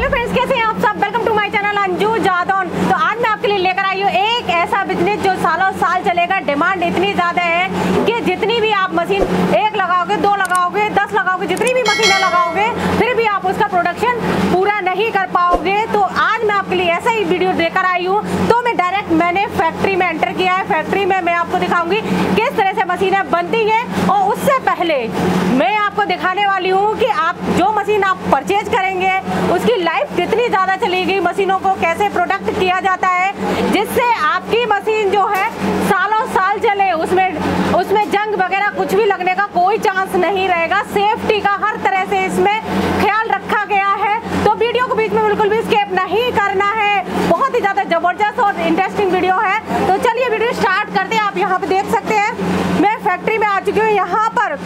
Hello friends, कैसे हैं आप सब। Welcome to my channel Anju Jadaun. तो आज मैं आपके लिए लेकर आई हूँ एक ऐसा बिजनेस जो सालों साल चलेगा। डिमांड इतनी ज़्यादा है कि जितनी भी आप मशीन एक लगाओगे, दो लगाओगे, 10 लगाओगे, जितनी भी मशीनें लगाओगे फिर भी आप उसका प्रोडक्शन पूरा नहीं कर पाओगे। तो आज मैं आपके लिए ऐसा ही वीडियो लेकर आई हूँ। तो मैंने फैक्ट्री में एंटर किया है। फैक्ट्री में मैं आपको दिखाऊंगी किस तरह से मशीनें बनती हैं, और उससे पहले मैं आपको दिखाने वाली हूँ कि आप जो मशीन आप परचेज करेंगे उसकी लाइफ कितनी ज़्यादा चलेगी, मशीनों को कैसे प्रोडक्ट किया जाता है जिससे आपकी मशीन जो है सालों साल चले, उसमें जंग वगैरह कुछ भी लगने का कोई चांस नहीं रहेगा। सेफ्टी का हर तरह से इसमें ख्याल रखा गया है। तो वीडियो को बीच में बिल्कुल भी स्किप नहीं करना है। बहुत ही ज़्यादा ज़बरदस्त और इंटरेस्टिंग वीडियो है। तो चलिए वीडियो स्टार्ट करते हैं। आप यहाँ पे देख सकते हैं मैं फैक्ट्री में आ चुकी हूँ। यहाँ पर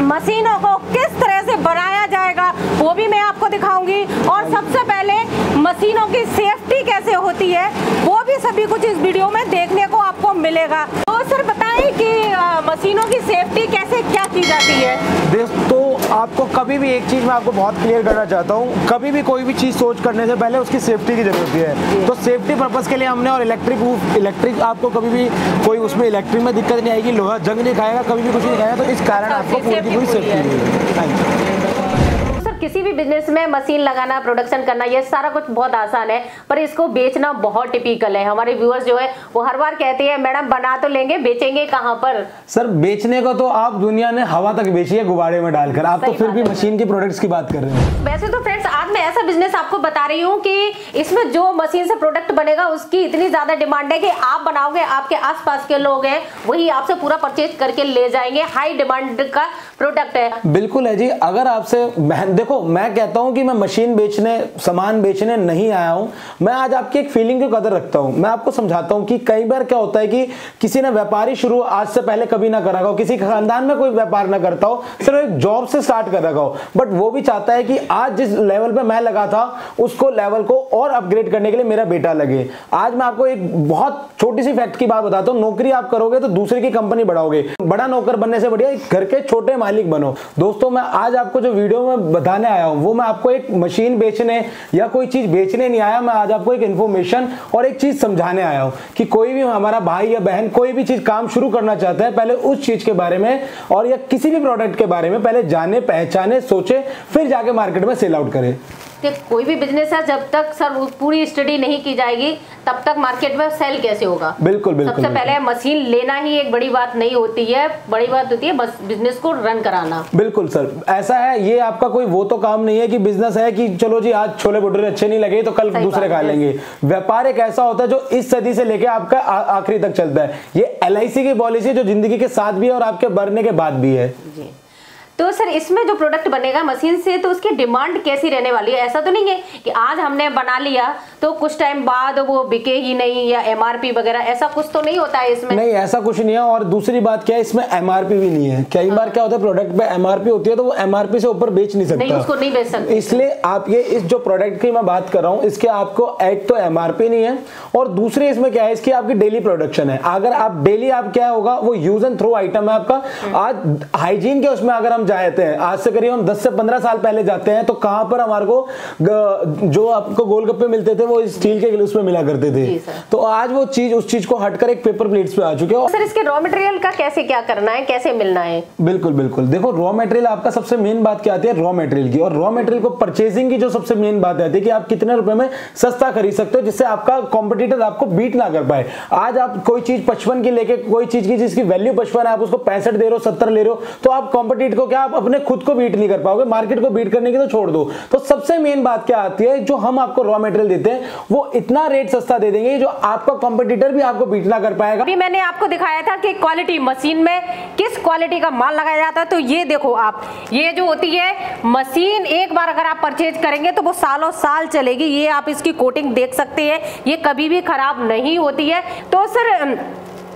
मशीनों को किस तरह से बनाया जाएगा वो भी मैं आपको दिखाऊंगी, और सबसे पहले मशीनों की सेफ्टी कैसे होती है वो भी सभी कुछ इस वीडियो में देखने को आपको मिलेगा। तो सर बताएं कि मशीनों की सेफ्टी कैसे क्या की जाती है। तो आपको कभी भी एक चीज़ मैं आपको बहुत क्लियर करना चाहता हूँ, कभी भी कोई भी चीज़ सोच करने से पहले उसकी सेफ्टी की जरूरत है। तो सेफ्टी पर्पस के लिए हमने, और इलेक्ट्रिक आपको कभी भी कोई उसमें इलेक्ट्रिक में दिक्कत नहीं आएगी, लोहा जंग नहीं खाएगा, कभी भी कुछ नहीं खाएगा। तो इस कारण आपको पूरी सेफ्टी मिलेगी। किसी भी बिजनेस में मशीन लगाना, प्रोडक्शन करना, ये सारा कुछ बहुत आसान है, पर इसको बेचना बहुत टिपिकल है। हमारे व्यूअर्स जो है वो हर बार कहते हैं मैडम बना तो लेंगे, बेचेंगे कहाँ पर। सर बेचने को तो आप दुनिया ने हवा तक बेची है गुब्बारे में डालकर, आप तो फिर भी मशीन की प्रोडक्ट्स की बात कर रहे हैं। वैसे तो फ्रेंड्स आज मैं ऐसा बिजनेस आपको बता रही हूँ कि इसमें जो मशीन से प्रोडक्ट बनेगा उसकी इतनी ज्यादा डिमांड है कि आप बनाओगे, आपके आसपास के लोग हैं वही आपसे पूरा परचेज करके ले जाएंगे। हाई डिमांड का प्रोडक्ट है। बिल्कुल है जी। अगर आपसे देखो, मैं कहता हूं कि मैं मशीन बेचने, सामान बेचने नहीं आया हूं। मैं आज आपकी एक फीलिंग की कदर रखता हूं। मैं आपको समझाता हूं कि कई बार क्या होता है कि किसी ने व्यापारी शुरू आज से पहले कभी ना करा हो, किसी खानदान में कोई व्यापार ना करता हो, सिर्फ एक जॉब से स्टार्ट कर रखा हो, बट वो भी चाहता है कि आज जिस लेवल पे मैं लगा था उसको लेवल को और अपग्रेड करने के लिए मेरा बेटा लगे। आज मैं आपको एक बहुत छोटी सी फैक्ट की बात बताता हूं। नौकरी आप करोगे तो दूसरे की कंपनी बढ़ाओगे, बड़ा नौकर बनने से बढ़िया घर के छोटे मालिक बनो। दोस्तों मैं आज आपको जो वीडियो में बताने आया हूं वो मैं आपको एक मशीन बेचने या कोई चीज बेचने नहीं आया। मैं आज आपको एक इन्फॉर्मेशन और एक चीज समझाने आया हूं कि कोई भी हमारा भाई या बहन कोई भी चीज काम शुरू करना चाहता है, पहले उस चीज के बारे में और या किसी भी प्रोडक्ट के बारे में पहले जाने, पहचाने, सोचे, फिर जाके मार्केट में सेल आउट करे। कोई भी बिजनेस है जब तक सर पूरी स्टडी नहीं की जाएगी तब तक मार्केट में सेल कैसे होगा। बिल्कुल बिल्कुल। सबसे पहले मशीन लेना ही एक बड़ी बात नहीं होती है, बड़ी बात होती है बस बिजनेस को रन कराना। बिल्कुल सर, ऐसा है। ये आपका कोई वो तो काम नहीं है कि बिजनेस है कि चलो जी आज छोले भटूरे अच्छे नहीं लगे तो कल दूसरे खा लेंगे। व्यापार एक ऐसा होता है जो इस सदी से लेके आपका आखिरी तक चलता है। ये LIC की पॉलिसी जो जिंदगी के साथ भी है और आपके मरने के बाद भी है जी। तो सर इसमें जो प्रोडक्ट बनेगा मशीन से, तो उसकी डिमांड कैसी रहने वाली है। ऐसा तो नहीं है कि आज हमने बना लिया तो कुछ टाइम बाद वो बिके ही नहीं, या MRP वगैरह ऐसा कुछ तो नहीं होता है इसमें। नहीं, ऐसा कुछ नहीं है। और दूसरी बात क्या है, इसमें MRP भी नहीं है। कई बार क्या होता है प्रोडक्ट पे MRP होती है तो वो MRP से ऊपर बेच नहीं सकता, नहीं उसको नहीं बेच सकते। इसलिए आप ये इस जो प्रोडक्ट की मैं बात कर रहा हूँ इसके आपको एक तो MRP नहीं है, और दूसरे इसमें क्या है, इसकी आपकी डेली प्रोडक्शन है। अगर आप डेली, आप क्या होगा, वो यूज एंड थ्रो आइटम है आपका। आज हाइजीन के उसमें अगर हम जाते हैं, आज से करीब हम 10 से 15 साल पहले जाते हैं तो कहां पर हमारे को जो आपको गोलगप्पे मिलते थे वो स्टील के गिलास में मिला करते थे। तो आज वो चीज, उस चीज को हटकर एक पेपर प्लेट्स पे आ चुके हैं। सर इसके रॉ मटेरियल का कैसे क्या करना है, कैसे मिलना है। बिल्कुल बिल्कुल। देखो रॉ मटेरियल आपका सबसे मेन बात क्या आती है, रॉ मटेरियल की। और रॉ मटेरियल को परचेजिंग की जो सबसे मेन बात आती है कि आप कितने रुपए में सस्ता खरीद सकते हो जिससे आपका कॉम्पिटिटर आपको बीट ना कर पाए। आज आप कोई चीज 55 की लेके कोई चीज की जिसकी वैल्यू 55 है, आप उसको 65 दे रहे हो, 70 ले रहे हो, तो आप कॉम्पिटिटर को क्या, आप अपने खुद को बीट नहीं कर पाओगे, मार्केट को बीट करने की तो छोड़ दो। तो सबसे मेन बात क्या आती है, जो हम आपको रॉ मटेरियल देते हैं वो इतना रेट सस्ता दे देंगे जो आपका कंपटीटर भी आपको बीट ना कर पाएगा। अभी मैंने आपको दिखाया था कि क्वालिटी मशीन में किस क्वालिटी का माल लगाया जाता है। तो ये देखो आप, ये जो होती है मशीन, एक बार अगर आप परचेज करेंगे तो वो सालों साल चलेगी। ये आप इसकी कोटिंग देख सकते हैं, ये कभी भी खराब नहीं होती है। तो सर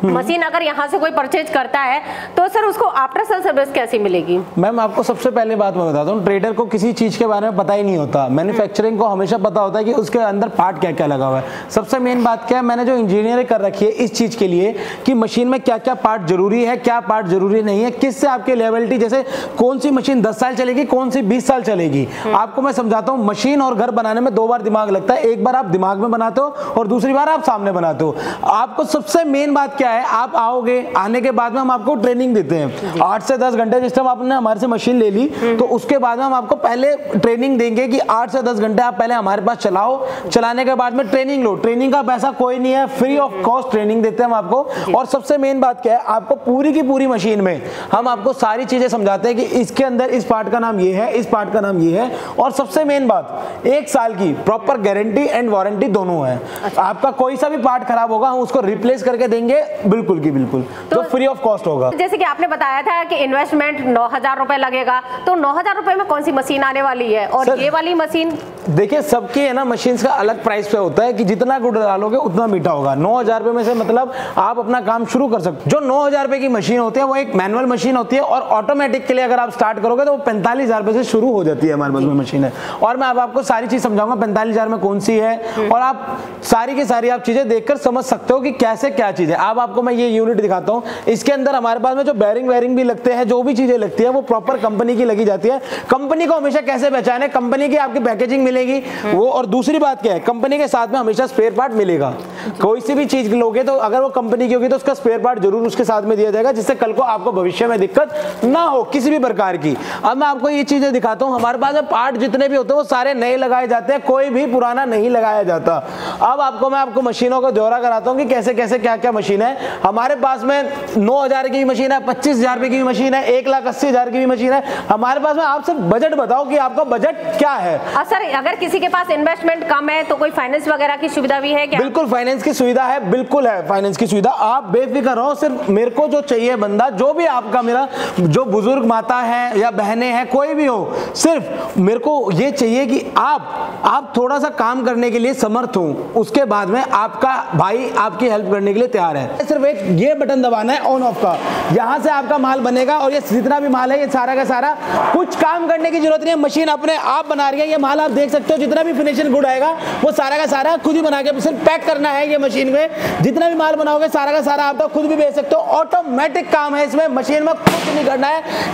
मशीन अगर यहाँ से कोई परचेज करता है तो सर उसको आफ्टर सेल सर्विस कैसी मिलेगी? मैम आपको सबसे पहले बात मैं बताता हूँ, ट्रेडर को किसी चीज के बारे में पता ही नहीं होता। मैन्युफैक्चरिंग को हमेशा पता होता है कि उसके अंदर पार्ट क्या क्या लगा हुआ है। सबसे मेन बात क्या है, मैंने जो इंजीनियरिंग कर रखी है इस चीज के लिए कि मशीन में क्या क्या पार्ट जरूरी है, क्या पार्ट जरूरी नहीं है, किससे आपकी लेवलिटी, जैसे कौन सी मशीन 10 साल चलेगी, कौन सी 20 साल चलेगी। आपको मैं समझाता हूँ, मशीन और घर बनाने में 2 बार दिमाग लगता है। एक बार आप दिमाग में बनाते हो और दूसरी बार आप सामने बनाते हो। आपको सबसे मेन बात क्या है, आप आओगे, आने के बाद में हम आपको ट्रेनिंग देते हैं 8 से 10 घंटे। जिस टाइम आपने हमारे से मशीन ले ली तो उसके बाद में हम आपको पहले ट्रेनिंग देंगे कि 8 से 10 घंटे आप पहले हमारे पास चलाओ। चलाने के बाद में ट्रेनिंग लो। ट्रेनिंग का पैसा कोई नहीं है, फ्री ऑफ कॉस्ट ट्रेनिंग देते हैं हम आपको। और सबसे मेन बात क्या है, आपको पूरी की पूरी मशीन में हम आपको सारी चीजें समझाते हैं कि इसके अंदर इस पार्ट का नाम ये है, इस पार्ट का नाम ये है। और सबसे मेन बात, 1 साल की प्रॉपर गारंटी एंड वारंटी दोनों है। आपका कोई सा भी पार्ट खराब होगा हम उसको रिप्लेस करके देंगे, बिल्कुल की बिल्कुल, तो फ्री ऑफ कॉस्ट होगा। जैसे कि आपने बताया था कि इन्वेस्टमेंट 9,000 रुपए लगेगा, तो 9,000 रुपए में कौन सी मशीन आने वाली है? और ये वाली मशीन देखिए, सबकी है ना मशीन का अलग प्राइस पे होता है कि जितना गुड़ डालोगे उतना मीठा होगा। 9,000 रुपए में से मतलब आप अपना काम शुरू कर सकते हो। जो 9,000 रुपए की मशीन होती है वो एक मैनुअल मशीन होती है, और ऑटोमेटिक के लिए अगर आप स्टार्ट करोगे तो वो 45,000 रुपए से शुरू हो जाती है हमारे पास में मशीन है। और मैं अब आपको सारी चीज समझाऊंगा 45,000 में कौन सी है, और आप सारी की सारी आप चीजें देखकर समझ सकते हो कि कैसे क्या चीज है। अब आपको मैं ये यूनिट दिखाता हूँ। इसके अंदर हमारे पास में जो बैरिंग वेरिंग भी लगते हैं, जो भी चीजें लगती है वो प्रॉपर कंपनी की लगी जाती है। कंपनी को हमेशा कैसे पहचाने, कंपनी की आपकी पैकेजिंग मिलेगी वो। और दूसरी बात क्या है, कंपनी के साथ में हमेशा स्पेयर पार्ट मिलेगा। कोई सी भी चीज लोगे तो अगर वो कंपनी की होगी तो उसका स्पेयर पार्ट जरूर उसके साथ में दिया जाएगा, जिससे कल को आपको भविष्य में दिक्कत ना हो किसी भी प्रकार की। अब मैं आपको ये चीजें दिखाता हूँ। हमारे पास में पार्ट जितने भी होते हैं वो सारे नए लगाए जाते हैं, कोई भी पुराना नहीं लगाया जाता। अब मैं आपको मशीनों का दौरा कराता हूँ कि कैसे कैसे क्या क्या मशीन है हमारे पास में। 9,000 की मशीन है, 25,000 रुपए की मशीन है, 1,80,000 की भी मशीन है हमारे पास में। आप सिर्फ बजट बताओ कि आपका बजट क्या है। सर अगर किसी के पास इन्वेस्टमेंट कम है तो कोई फाइनेंस वगैरह की सुविधा भी है क्या? बिल्कुल फाइनेंस की सुविधा है, बिल्कुल है फाइनेंस की सुविधा। आप बेफिक्र रहो। सिर्फ मेरे को जो चाहिए बंदा, जो भी आपका, मेरा जो बुजुर्ग माता है या बहनें हैं, कोई भी हो, सिर्फ मेरे को ये चाहिए कि आप थोड़ा सा काम करने के लिए समर्थ हो। उसके बाद में आपका भाई आपकी हेल्प करने के लिए तैयार है। सिर्फ एक ये बटन दबाना है ऑन ऑफ का, यहां से आपका माल बनेगा। और ये जितना भी माल है ये सारा का सारा, कुछ काम करने की जरूरत नहीं है, मशीन अपने आप बना रही है। ये माल आप देख सकते हो, जितना भी फिनिशिंग गुड आएगा वो सारा का सारा खुद ही बना के सिर्फ पैक करना है। ये मशीन में जितना भी माल बनाओगे सारा का सारा आप तो खुद भी बेच सकते हो। ऑटोमेटिक काम है इसमें, मशीन में कुछ नहीं करना है।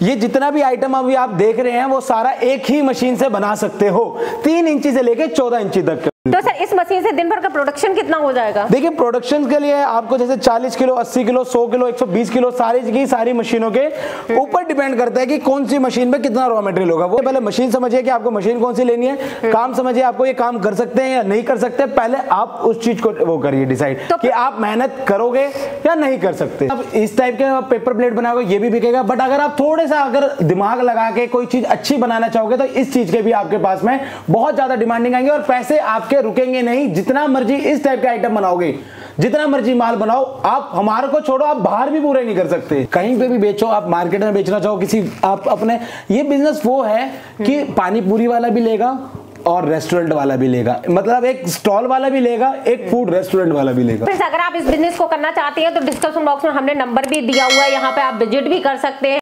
ये जितना भी आइटम अभी आप देख रहे हैं वो सारा एक ही मशीन से बना सकते हो, 3 इंची से लेकर 14 इंची तक। तो सर इस मशीन से दिन भर का प्रोडक्शन कितना हो जाएगा? देखिए, प्रोडक्शन के लिए आपको जैसे 40 किलो, 80 किलो, 100 किलो, 120 किलो सारी मशीनों के ऊपर डिपेंड करता है कि कौन सी मशीन में कितना रॉ मटेरियल होगा। वो पहले मशीन समझिए कि आपको मशीन कौन सी लेनी है, काम समझिए आपको ये काम कर सकते हैं या नहीं कर सकते। पहले आप उस चीज को वो करिए डिसाइड कि आप मेहनत करोगे या नहीं कर सकते। अब इस टाइप के पेपर प्लेट बनाओगे ये भी बिकेगा, बट अगर आप थोड़े सा दिमाग लगा के कोई चीज अच्छी बनाना चाहोगे तो इस चीज के भी आपके पास में बहुत ज्यादा डिमांडिंग आएंगे और पैसे आपके रुकेंगे नहीं। जितना मर्जी इस टाइप के आइटम बनाओगे, जितना मर्जी माल बनाओ, आप हमारे को छोड़ो, आप बाहर भी पूरे नहीं कर सकते। कहीं पे भी बेचो, आप मार्केट में बेचना चाहो किसी, आप अपने, ये बिजनेस वो है कि पानी पूरी वाला भी लेगा और रेस्टोरेंट वाला भी लेगा, मतलब एक स्टॉल वाला भी लेगा, एक फूड रेस्टोरेंट वाला भी लेगा। अगर आप इस बिजनेस को करना चाहते हैं तो डिस्क्रिप्शन बॉक्स में हमने नंबर भी दिया हुआ है, यहाँ पे आप विजिट भी कर सकते हैं।